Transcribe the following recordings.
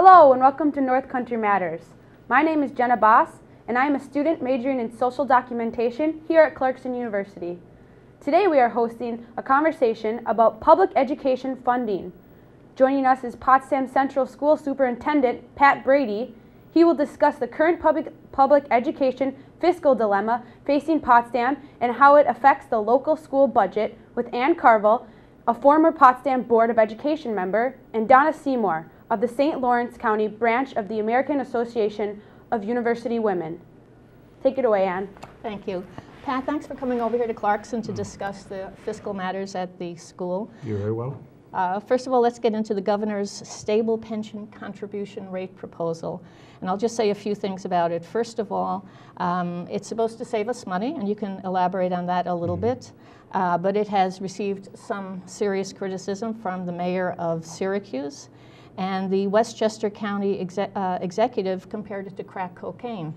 Hello and welcome to North Country Matters. My name is Jenna Boss and I am a student majoring in social documentation here at Clarkson University. Today we are hosting a conversation about public education funding. Joining us is Potsdam Central School Superintendent Pat Brady. He will discuss the current public education fiscal dilemma facing Potsdam and how it affects the local school budget with Ann Carvill, a former Potsdam Board of Education member, and Donna Seymour of the St. Lawrence County branch of the American Association of University Women. Take it away, Ann. Thank you. Pat, thanks for coming over here to Clarkson to discuss the fiscal matters at the school. You're very well. First of all, let's get into the governor's stable pension contribution rate proposal. And I'll just say a few things about it. First of all, it's supposed to save us money, and you can elaborate on that a little bit. But it has received some serious criticism from the mayor of Syracuse, and the Westchester County executive compared it to crack cocaine.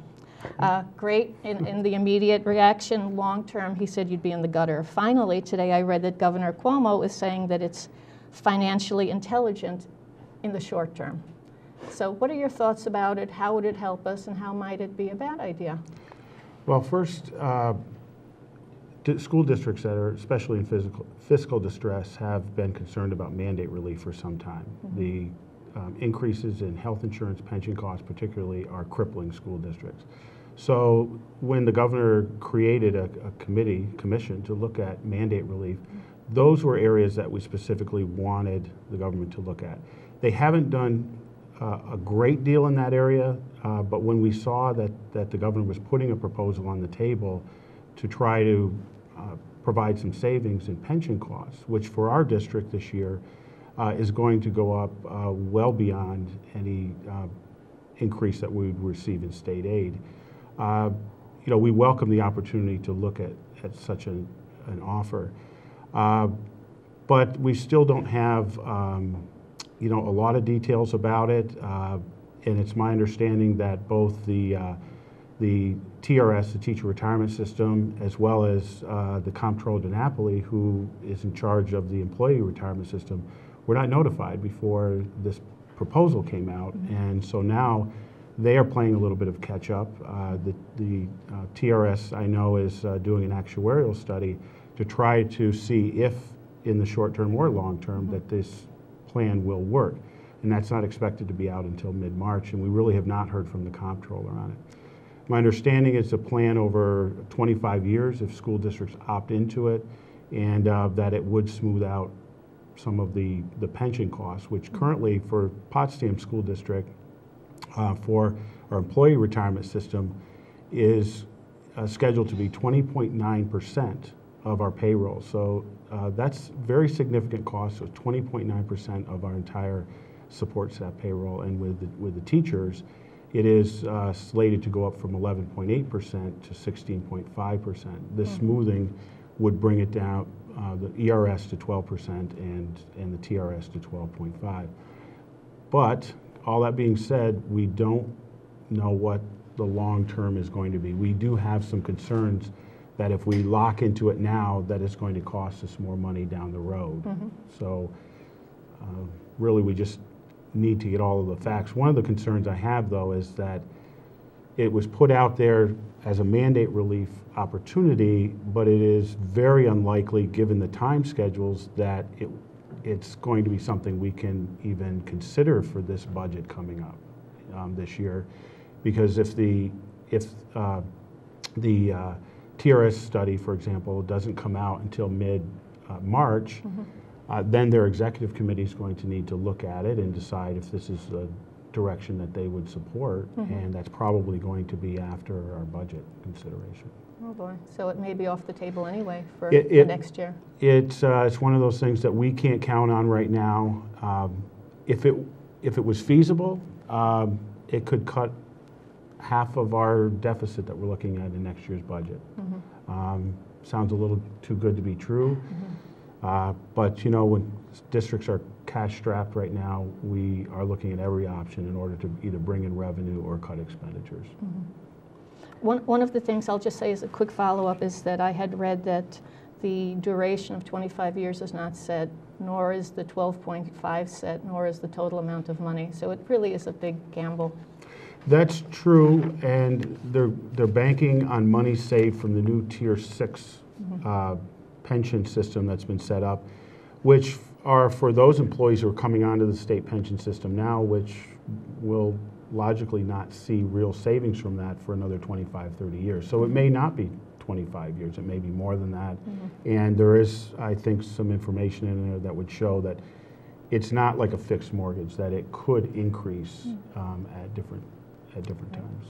Great in the immediate reaction. Long term, he said you'd be in the gutter. Finally, today I read that Governor Cuomo is saying that it's financially intelligent in the short term. So what are your thoughts about it? How would it help us, and how might it be a bad idea? Well, first, school districts that are especially in fiscal distress have been concerned about mandate relief for some time. The increases in health insurance pension costs particularly are crippling school districts. So when the governor created a commission to look at mandate relief, those were areas that we specifically wanted the government to look at. They haven't done a great deal in that area, but when we saw that the governor was putting a proposal on the table to try to provide some savings in pension costs, which for our district this year is going to go up well beyond any increase that we would receive in state aid. We welcome the opportunity to look at such an offer. But we still don't have, a lot of details about it, and it's my understanding that both the TRS, the Teacher Retirement System, as well as the Comptroller de Napoli, who is in charge of the Employee Retirement System, were not notified before this proposal came out, and so now they are playing a little bit of catch up. The TRS, I know, is doing an actuarial study to try to see if in the short term or long term that this plan will work. And that's not expected to be out until mid-March, and we really have not heard from the comptroller on it. My understanding is a plan over 25 years if school districts opt into it, and that it would smooth out some of the pension costs, which currently for Potsdam School District, for our employee retirement system, is scheduled to be 20.9% of our payroll. So that's very significant cost. So 20.9% of our entire support staff payroll, and with the teachers, it is slated to go up from 11.8% to 16.5%. This smoothing would bring it down, the ERS to 12% and the TRS to 12.5%. But all that being said, we don't know what the long term is going to be. We do have some concerns that if we lock into it now, that it's going to cost us more money down the road. So really we just need to get all of the facts. One of the concerns I have, though, is that it was put out there as a mandate relief opportunity, but it is very unlikely, given the time schedules, that it's going to be something we can even consider for this budget coming up this year, because if the TRS study, for example, doesn't come out until mid-March, then their executive committee is going to need to look at it and decide if this is a direction that they would support, and that's probably going to be after our budget consideration. Oh boy, so it may be off the table anyway for the next year. It's one of those things that we can't count on right now. If it was feasible, it could cut half of our deficit that we're looking at in next year's budget. Sounds a little too good to be true, but when districts are cash strapped right now, we are looking at every option in order to either bring in revenue or cut expenditures. One of the things I'll just say as a quick follow-up is that I had read that the duration of 25 years is not set, nor is the 12.5 set, nor is the total amount of money. So it really is a big gamble. That's true, and they're banking on money saved from the new Tier 6 pension system that's been set up, which are for those employees who are coming onto the state pension system now, which will logically not see real savings from that for another 25, 30 years. So it may not be 25 years, it may be more than that. And there is, I think, some information in there that would show that it's not like a fixed mortgage, that it could increase at different times.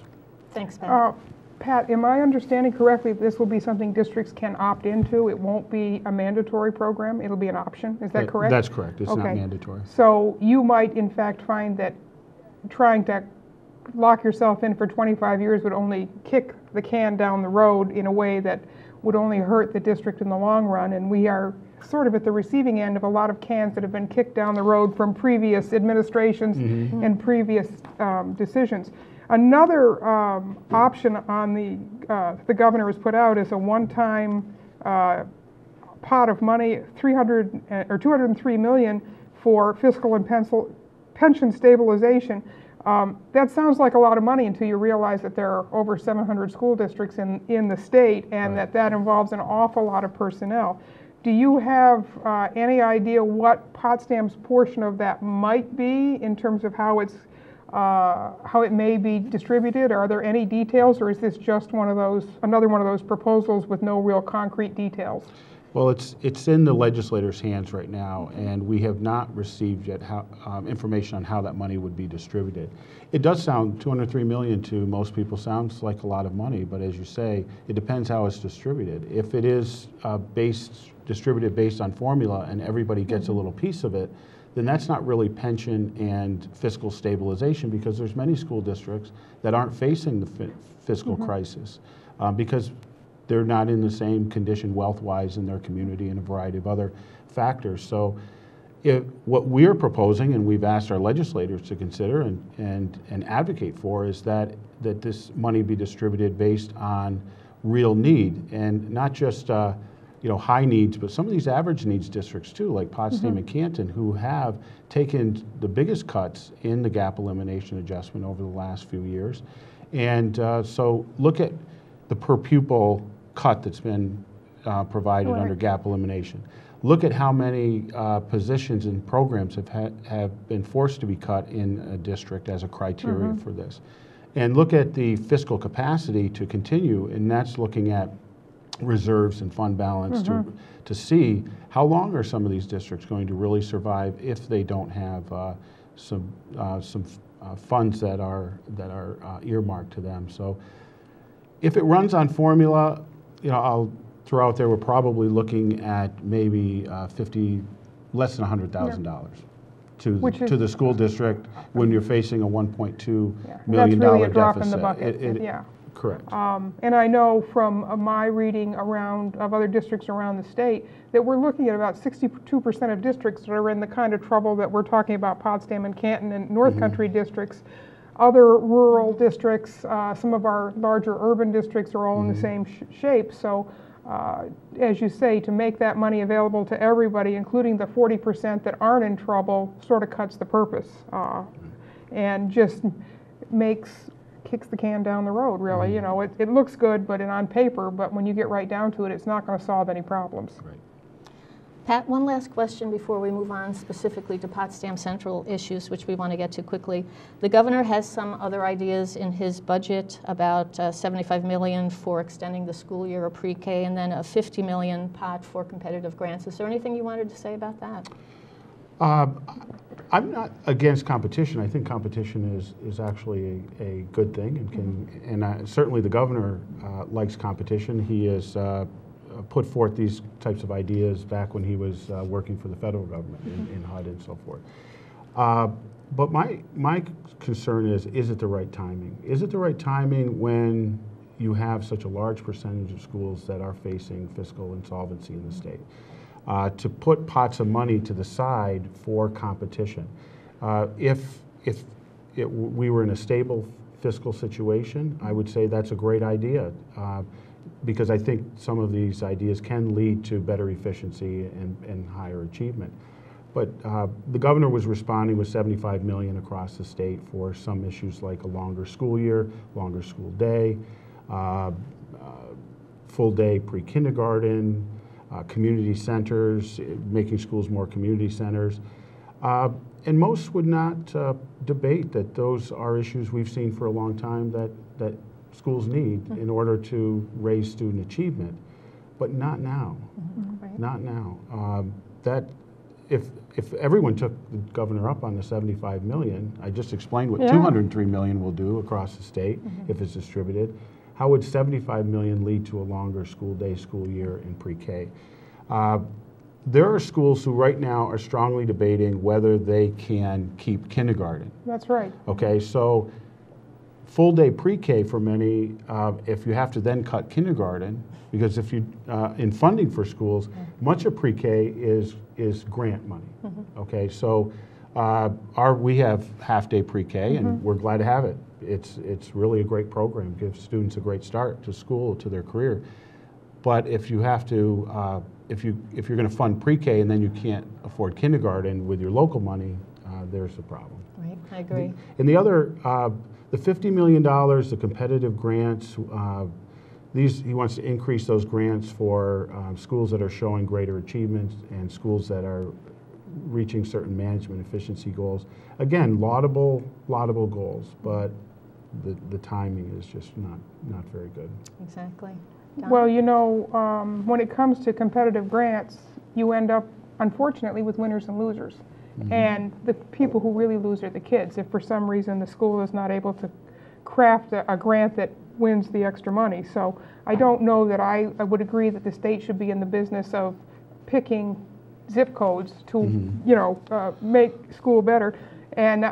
Thanks, Pat. Pat, am I understanding correctly this will be something districts can opt into? It won't be a mandatory program, it'll be an option, is that correct? That's correct, it's not mandatory. So you might in fact find that trying to lock yourself in for 25 years would only kick the can down the road in a way that would only hurt the district in the long run, and we are sort of at the receiving end of a lot of cans that have been kicked down the road from previous administrations and previous decisions. Another option on the governor has put out is a one-time pot of money, $203 million for fiscal and pension stabilization. That sounds like a lot of money until you realize that there are over 700 school districts in the state, and that involves an awful lot of personnel. Do you have any idea what Potsdam's portion of that might be in terms of how it may be distributed? Are there any details, or is this just another one of those proposals with no real concrete details? Well, it's in the legislators' hands right now, and we have not received yet information on how that money would be distributed. It does sound, $203 million to most people sounds like a lot of money, but as you say, it depends how it's distributed. If it is distributed based on formula and everybody gets a little piece of it, then that's not really pension and fiscal stabilization, because there's many school districts that aren't facing the fiscal crisis because they're not in the same condition wealth-wise in their community and a variety of other factors. So what we're proposing, and we've asked our legislators to consider and advocate for, is that this money be distributed based on real need, and not just high needs, but some of these average needs districts too, like Potsdam and Canton, who have taken the biggest cuts in the gap elimination adjustment over the last few years. And so look at the per pupil cut that's been provided under gap elimination. Look at how many positions and programs have been forced to be cut in a district as a criteria for this. And look at the fiscal capacity to continue, and that's looking at reserves and fund balance to see how long are some of these districts going to really survive if they don't have some funds that are earmarked to them. So if it runs on formula, I'll throw out there, we're probably looking at maybe less than $100,000 to the school district when you're facing a $1.2 million that's really a drop deficit. In the bucket. Correct. And I know from my reading of other districts around the state that we're looking at about 62% of districts that are in the kind of trouble that we're talking about, Potsdam and Canton and North Country districts. Other rural districts, some of our larger urban districts are all in the same shape. So as you say, to make that money available to everybody, including the 40% that aren't in trouble, sort of cuts the purpose and just kicks the can down the road, really. It looks good on paper, but when you get right down to it, it's not going to solve any problems. Right. Pat, one last question before we move on specifically to Potsdam Central issues, which we want to get to quickly. The governor has some other ideas in his budget about $75 million for extending the school year of pre-K, and then a $50 million pot for competitive grants. Is there anything you wanted to say about that? I'm not against competition. I think competition is actually a good thing, and certainly the governor likes competition. He has put forth these types of ideas back when he was working for the federal government in HUD and so forth. But my concern is it the right timing? Is it the right timing when you have such a large percentage of schools that are facing fiscal insolvency in the state? To put pots of money to the side for competition. If we were in a stable fiscal situation, I would say that's a great idea. because I think some of these ideas can lead to better efficiency and higher achievement. But the governor was responding with $75 million across the state for some issues like a longer school year, longer school day, full day pre-kindergarten, community centers, making schools more community centers. And most would not debate that those are issues we've seen for a long time that schools need in order to raise student achievement, but not now. Right. Not now. That if everyone took the governor up on the $75 million, I just explained what $203 million will do across the state if it's distributed. How would $75 million lead to a longer school day, school year in pre-K? There are schools who right now are strongly debating whether they can keep kindergarten. That's right. Okay, so full day pre-K for many, if you have to then cut kindergarten, because if you, in funding for schools, much of pre-K is grant money. Okay, so we have half-day pre-K, and we're glad to have it. It's really a great program, gives students a great start to school, to their career. But if you have to, if you're going to fund pre-K and then you can't afford kindergarten with your local money, there's a problem. Right, I agree. And the other, the $50 million, the competitive grants, he wants to increase those grants for schools that are showing greater achievements and schools that are reaching certain management efficiency goals. Again, laudable goals, but the timing is just not very good. Exactly. Well, you know, when it comes to competitive grants, you end up, unfortunately, with winners and losers. And the people who really lose are the kids. If for some reason the school is not able to craft a grant that wins the extra money. So I don't know that I would agree that the state should be in the business of picking zip codes to, you know, make school better. And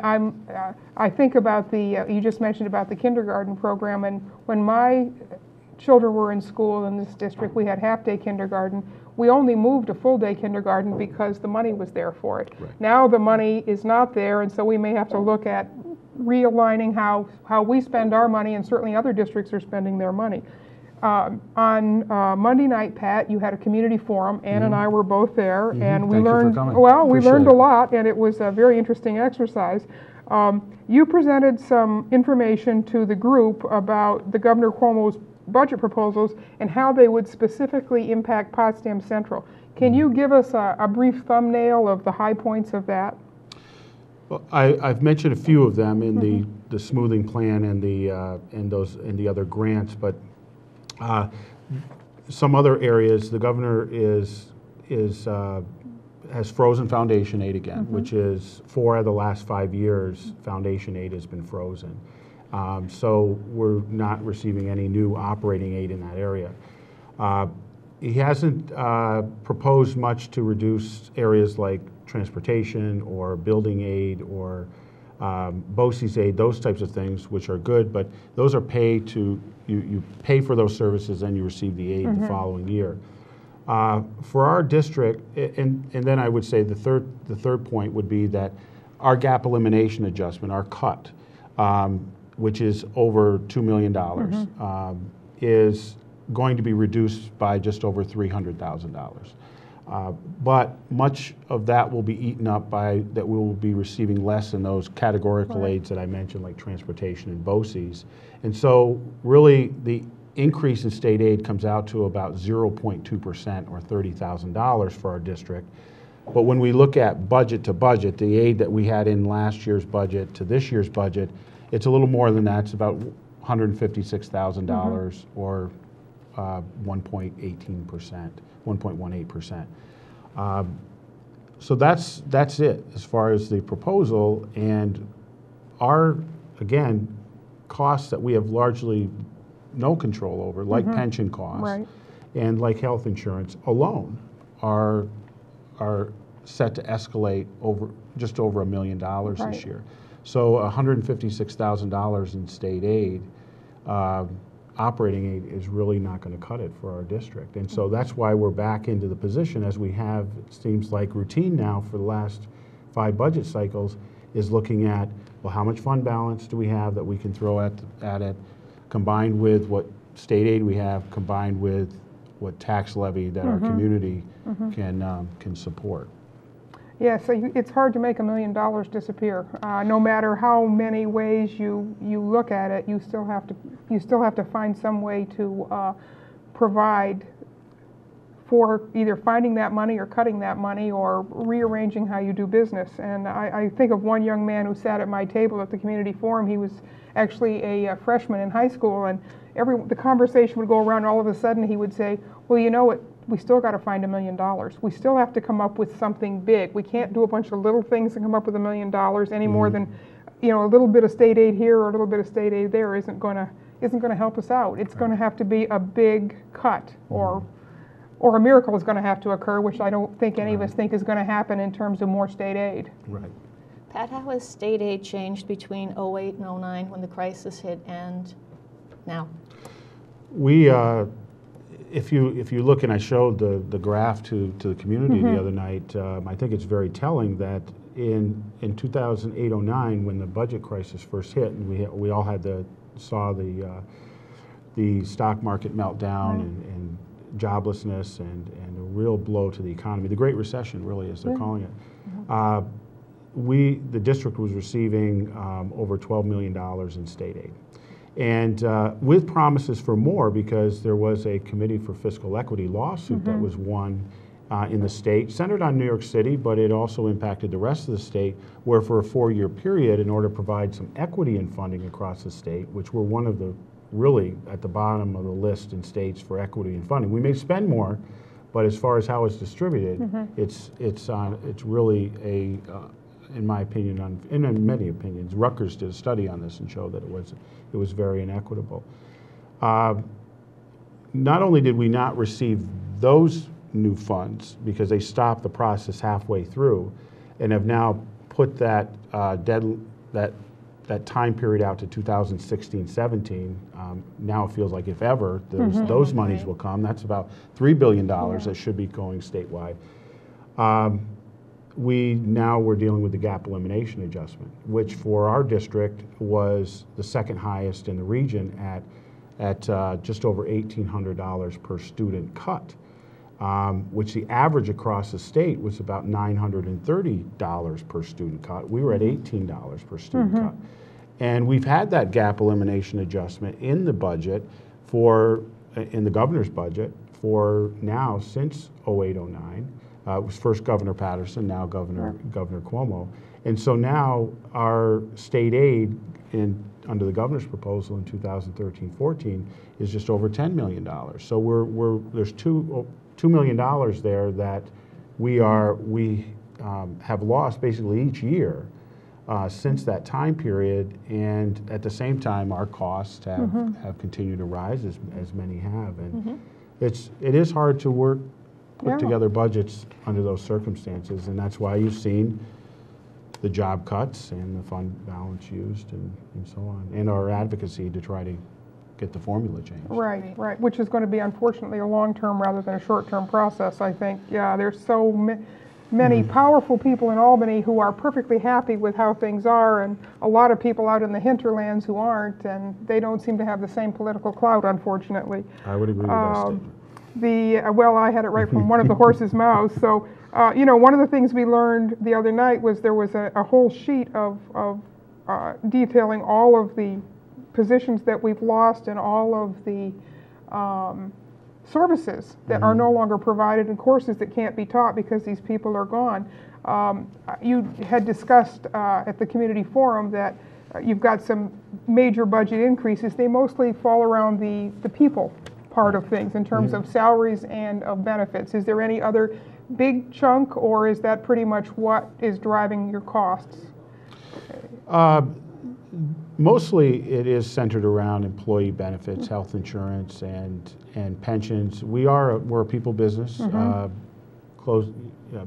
I think about you just mentioned about the kindergarten program, and when my children were in school in this district, we had half-day kindergarten. We only moved to full-day kindergarten because the money was there for it. Right. Now the money is not there, and so we may have to look at realigning how we spend our money, and certainly other districts are spending their money. On Monday night, Pat, you had a community forum. Ann and I were both there, and we learned, well, we learned a lot, and it was a very interesting exercise. You presented some information to the group about the Governor Cuomo's budget proposals and how they would specifically impact Potsdam Central. Can you give us a brief thumbnail of the high points of that? Well, I've mentioned a few of them in the smoothing plan and the other grants, but some other areas the governor has frozen foundation aid again, which is 4 of the last 5 years foundation aid has been frozen. So we're not receiving any new operating aid in that area. He hasn't proposed much to reduce areas like transportation or building aid or BOCES aid, those types of things, which are good, but those are paid to, you pay for those services and you receive the aid the following year. For our district, and then I would say the third point would be that our gap elimination adjustment, our cut, which is over $2 million, is going to be reduced by just over $300,000. But much of that will be eaten up by that we will be receiving less in those categorical aids that I mentioned, like transportation and BOCES. And so really the increase in state aid comes out to about 0.2% or $30,000 for our district. But when we look at budget to budget, the aid that we had in last year's budget to this year's budget, it's a little more than that. It's about $156,000 or 1.18%, 1.18%. So that's it as far as the proposal, and our, again, costs that we have largely no control over, like pension costs and like health insurance alone, are set to escalate just over $1 million this year. So $156,000 in state aid, operating aid, is really not going to cut it for our district. And so that's why we're back into the position, as we have, it seems like routine now for the last 5 budget cycles, is looking at, well, how much fund balance do we have that we can throw at it, combined with what state aid we have combined with what tax levy that our community can support. Yeah, so it's hard to make $1 million disappear. No matter how many ways you look at it, you still have to find some way to provide for either finding that money or cutting that money or rearranging how you do business. And I think of one young man who sat at my table at the community forum. He was actually a freshman in high school, and the conversation would go around, and all of a sudden he would say, well, you know what, we still got to find $1 million. We still have to come up with something big. We can't do a bunch of little things and come up with $1 million any more than, you know, a little bit of state aid here or a little bit of state aid there isn't going to help us out. It's going to have to be a big cut, or a miracle is going to have to occur, which I don't think any of us think is going to happen in terms of more state aid. Right. Pat, how has state aid changed between 08 and 09 when the crisis hit and now? We, if you look, and I showed the graph to the community the other night, I think it's very telling that in 2008-09, when the budget crisis first hit, and we all saw the stock market meltdown and joblessness and a real blow to the economy, the Great Recession, really, as they're calling it. The district was receiving over $12 million in state aid. And with promises for more, because there was a Committee for Fiscal Equity lawsuit that was won in the state, centered on New York City, but it also impacted the rest of the state, where for a 4-year period, in order to provide some equity in funding across the state, which we're one of the really at the bottom of the list in states for equity and funding. We may spend more, but as far as how it's distributed, it's really a, in my opinion, and in many opinions, Rutgers did a study on this and showed that it was very inequitable. Not only did we not receive those new funds because they stopped the process halfway through, and have now put that that time period out to 2016-17. Now it feels like if ever those monies will come. That's about $3 billion that should be going statewide. We're dealing with the gap elimination adjustment, which for our district was the second highest in the region at just over $1,800 per student cut, which the average across the state was about $930 per student cut. We were at $18 per student cut. And we've had that gap elimination adjustment in the budget in the governor's budget for now since 08-09. It was first Governor Patterson, now Governor Cuomo. And so now our state aid under the governor's proposal in 2013-14 is just over $10 million. So there's $2 million there that we have lost basically each year since that time period, and at the same time our costs have continued to rise as many have, and it is hard to put together budgets under those circumstances, and that's why you've seen the job cuts and the fund balance used and so on, and our advocacy to try to get the formula changed. Right, which is going to be unfortunately a long-term rather than a short-term process, I think. Yeah, there's so many powerful people in Albany who are perfectly happy with how things are, and a lot of people out in the hinterlands who aren't, and they don't seem to have the same political clout, unfortunately. I would agree with that statement. Well, I had it right from one of the horse's mouths. So, one of the things we learned the other night was there was a whole sheet of detailing all of the positions that we've lost and all of the services that are no longer provided and courses that can't be taught because these people are gone. You had discussed at the community forum that you've got some major budget increases. They mostly fall around the people part of things in terms of salaries and of benefits. Is there any other big chunk, or is that pretty much what is driving your costs? Mostly it is centered around employee benefits, health insurance, and pensions. We're a people business.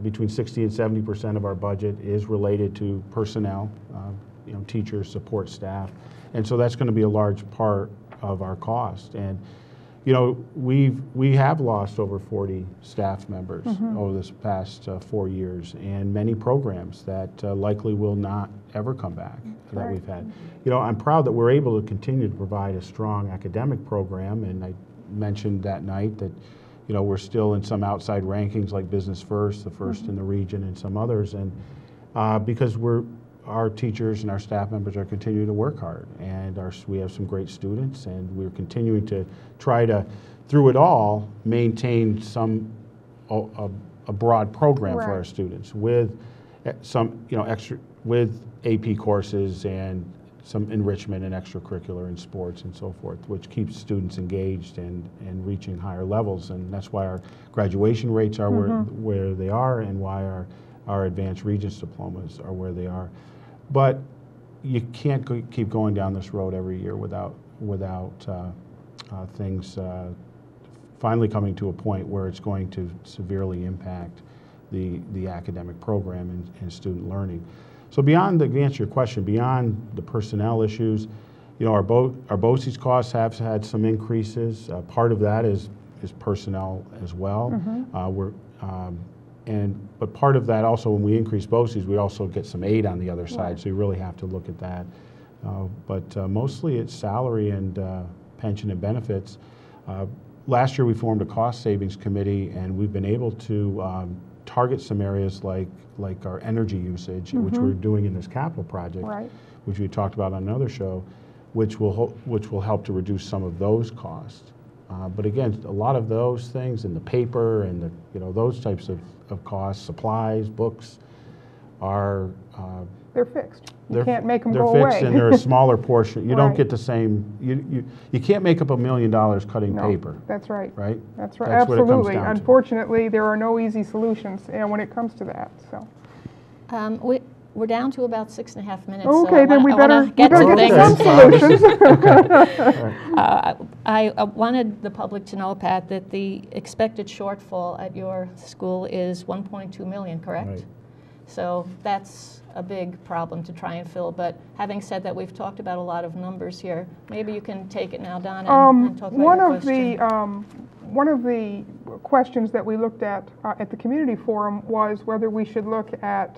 Between 60 and 70% of our budget is related to personnel, teachers, support staff, and so that's going to be a large part of our cost. And you know, we have lost over 40 staff members over this past 4 years, and many programs that likely will not ever come back that we've had. You know, I'm proud that we're able to continue to provide a strong academic program, and I mentioned that night that, you know, we're still in some outside rankings like Business First, the first in the region, and some others, and because our teachers and our staff members are continuing to work hard, and we have some great students, and we're continuing to try to, through it all, maintain a broad program for our students with some, you know, extra, with AP courses and some enrichment and extracurricular and sports and so forth, which keeps students engaged and reaching higher levels, and that's why our graduation rates are where they are, and why our advanced Regents diplomas are where they are. But you can't keep going down this road every year without things finally coming to a point where it's going to severely impact the academic program and student learning. So beyond, to answer your question, beyond the personnel issues, you know, our BOCES costs have had some increases. Part of that is personnel as well. But part of that also, when we increase BOCES, we also get some aid on the other side, so you really have to look at that. But mostly it's salary and pension and benefits. Last year we formed a cost savings committee, and we've been able to target some areas like our energy usage, which we're doing in this capital project, which we talked about on another show, which will help to reduce some of those costs. But again, a lot of those things, and the paper and the, you know, those types of costs, supplies, books, are they're fixed. You can't make them go away. They're fixed, and they're a smaller portion. You don't get the same. You can't make up $1 million cutting paper. That's right. Right. That's right. That's Absolutely. what it comes down to. Unfortunately, there are no easy solutions, and when it comes to that, so. We're down to about 6.5 minutes. Okay, so then we better get to get some solutions. I wanted the public to know, Pat, that the expected shortfall at your school is 1.2 million, correct? Right. So that's a big problem to try and fill. But having said that, we've talked about a lot of numbers here. Maybe you can take it now, Donna, and talk about your question. One of the questions that we looked at the community forum was whether we should look at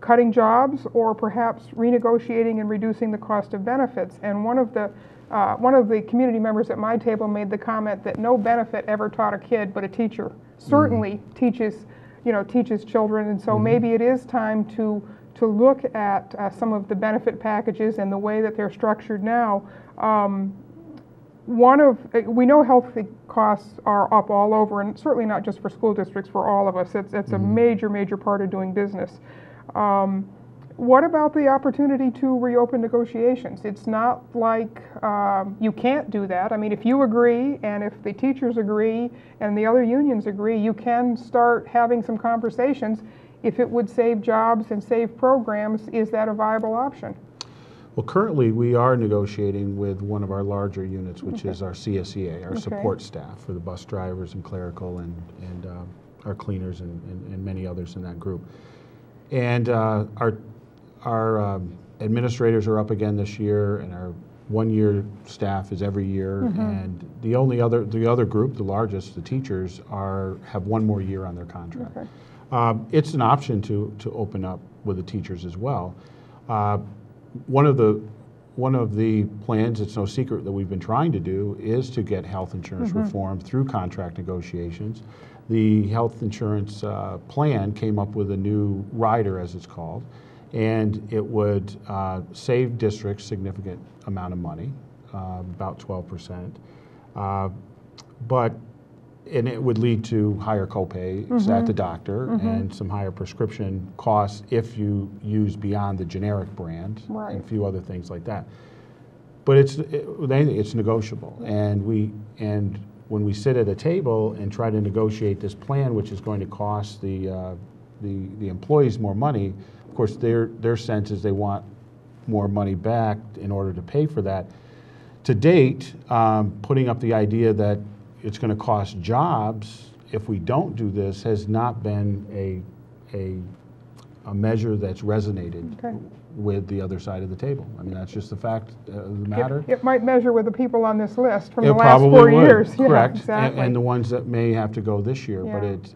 cutting jobs, or perhaps renegotiating and reducing the cost of benefits. And one of the community members at my table made the comment that no benefit ever taught a kid, but a teacher certainly teaches children. And so maybe it is time to look at some of the benefit packages and the way that they're structured now. We know health costs are up all over, and certainly not just for school districts, for all of us. It's a major part of doing business. What about the opportunity to reopen negotiations? It's not like you can't do that. I mean, if you agree, and if the teachers agree, and the other unions agree, you can start having some conversations. If it would save jobs and save programs, is that a viable option? Well, currently we are negotiating with one of our larger units, which is our CSEA, our support staff for the bus drivers and clerical and our cleaners and many others in that group. And our administrators are up again this year, and our one-year staff is every year. And the other group, the largest, the teachers, have 1 more year on their contract. It's an option to open up with the teachers as well. One of the plans, it's no secret, that we've been trying to do is to get health insurance reform through contract negotiations. The health insurance plan came up with a new rider, as it's called, and it would save districts significant amount of money, about 12%, and it would lead to higher copays at the doctor and some higher prescription costs if you use beyond the generic brand and a few other things like that. But it's negotiable, and when we sit at a table and try to negotiate this plan, which is going to cost the employees more money, of course their sense is they want more money back in order to pay for that. To date, putting up the idea that it's going to cost jobs if we don't do this has not been a a measure that's resonated Okay. with the other side of the table. I mean, that's just the fact of the matter. It might measure with the people on this list from It the last probably 4 would, years. correct, Yeah, exactly. and the ones that may have to go this year. But Yeah. it,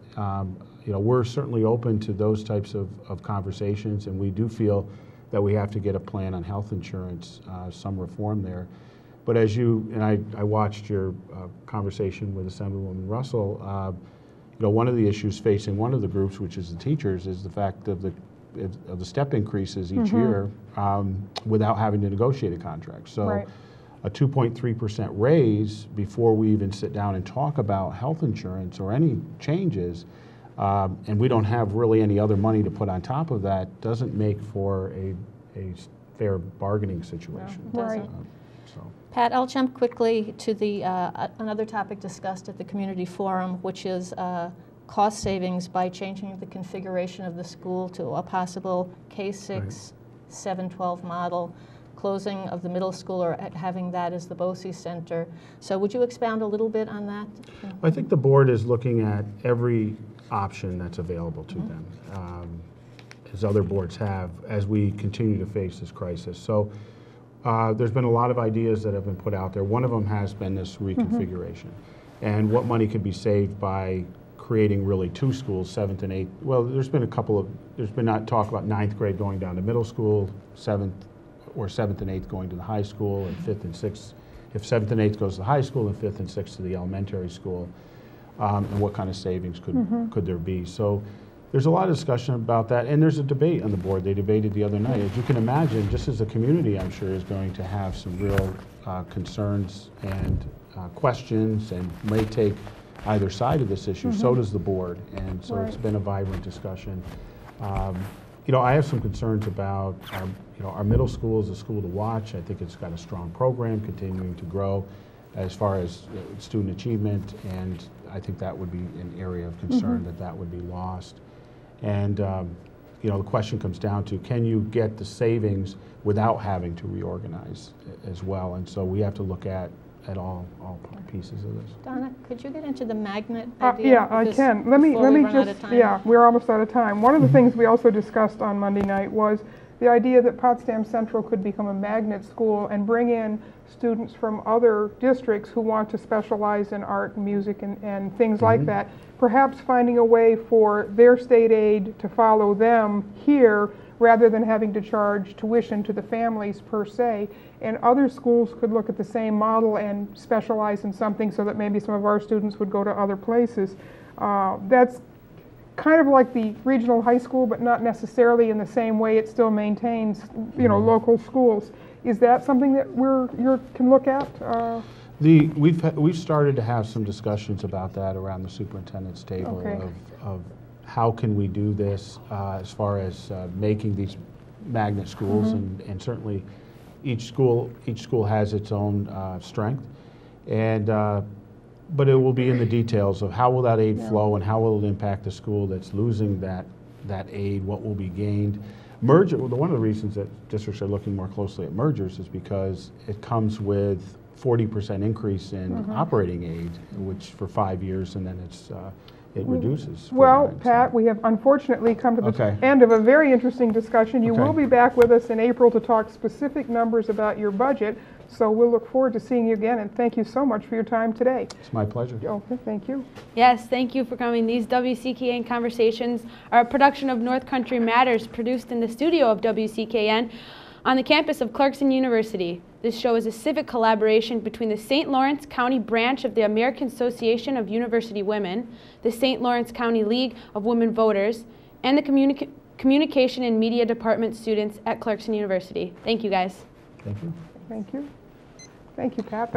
you know, we're certainly open to those types of conversations, and we do feel that we have to get a plan on health insurance, some reform there. But as you, and I watched your conversation with Assemblywoman Russell, you know, one of the issues facing one of the groups, which is the teachers, is the fact of the step increases each year without having to negotiate a contract. So Right. a 2.3% raise before we even sit down and talk about health insurance or any changes, and we don't have really any other money to put on top of that, doesn't make for a fair bargaining situation. No, it Right. doesn't. So. Pat, I'll jump quickly to the another topic discussed at the community forum, which is cost savings by changing the configuration of the school to a possible K-6, 7-12 model, closing of the middle school or having that as the BOCES Center. So would you expound a little bit on that? I think the board is looking at every option that's available to them, as other boards have, as we continue to face this crisis. So there's been a lot of ideas that have been put out there. One of them has been this reconfiguration, and what money could be saved by creating really 2 schools, 7th and 8th. Well, there's been not talk about 9th grade going down to middle school, 7th and 8th going to the high school, and 5th and 6th, if 7th and 8th goes to the high school, and 5th and 6th to the elementary school, and what kind of savings could there be. So there's a lot of discussion about that, and there's a debate on the board. They debated the other night. As you can imagine, just as the community, I'm sure, is going to have some real concerns and questions, and may take either side of this issue, so does the board, and so it's been a vibrant discussion. You know, I have some concerns about our middle school is a school to watch. I think it's got a strong program continuing to grow as far as student achievement, and I think that would be an area of concern that would be lost. And you know, the question comes down to, can you get the savings without having to reorganize as well? And so we have to look at all pieces of this. Donna, could you get into the magnet idea? Yeah, I can. Let me just, yeah, we're almost out of time. One of the things we also discussed on Monday night was the idea that Potsdam Central could become a magnet school and bring in students from other districts who want to specialize in art and music and things like that. Perhaps finding a way for their state aid to follow them here rather than having to charge tuition to the families per se. And other schools could look at the same model and specialize in something so that maybe some of our students would go to other places. That's kind of like the regional high school, but not necessarily in the same way. It still maintains, you know, local schools. Is that something that you can look at? We've started to have some discussions about that around the superintendent's table of how can we do this as far as making these magnet schools, and certainly each school has its own strength, and but it will be in the details of how will that aid flow and how will it impact the school that's losing that aid, what will be gained. Merger, one of the reasons that districts are looking more closely at mergers is because it comes with 40% increase in operating aid, which for 5 years, and then it reduces. Well, Pat, we have unfortunately come to the end of a very interesting discussion. You will be back with us in April to talk specific numbers about your budget, so we'll look forward to seeing you again, and thank you so much for your time today. It's my pleasure. Okay, thank you. Yes, thank you for coming. These WCKN Conversations are a production of North Country Matters, produced in the studio of WCKN on the campus of Clarkson University. This show is a civic collaboration between the St. Lawrence County branch of the American Association of University Women, the St. Lawrence County League of Women Voters, and the Communication and Media Department students at Clarkson University. Thank you, guys. Thank you. Thank you. Thank you, Pat.